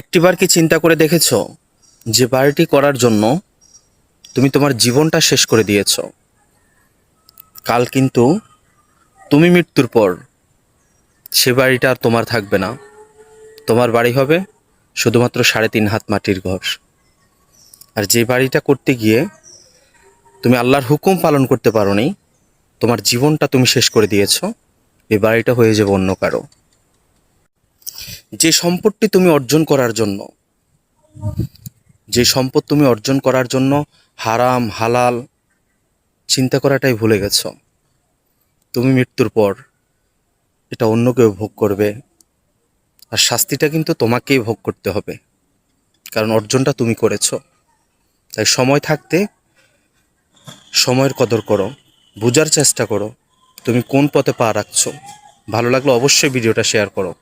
একটিবার কি চিন্তা করে দেখেছো যে বাড়িটি করার জন্য তুমি তোমার জীবনটা শেষ করে দিয়েছো? কাল কিন্তু তুমি মৃত্যুর পর সে বাড়িটা আর তোমার থাকবে না। তোমার বাড়ি হবে শুধুমাত্র 3.5 হাত মাটির ঘর। আর যে বাড়িটা করতে গিয়ে তুমি আল্লাহর হুকুম পালন করতে পারোনি, তোমার জীবনটা তুমি শেষ করে দিয়েছো, এই বাড়িটা হয়ে যাবে অন্য কারো। যে সম্পদটি তুমি অর্জন করার জন্য, যে সম্পদ তুমি অর্জন করার জন্য হারাম হালাল চিন্তা করাটাই ভুলে গেছো, তুমি মৃত্যুর পর এটা অন্য কেউ ভোগ করবে। আর শাস্তিটা কিন্তু তোমাকেই ভোগ করতে হবে, কারণ অর্জনটা তুমি করেছো। তাই সময় থাকতে সময়ের কদর করো, বোঝার চেষ্টা করো তুমি কোন পথে পা রাখছো। ভালো লাগলে অবশ্যই ভিডিওটা শেয়ার করো।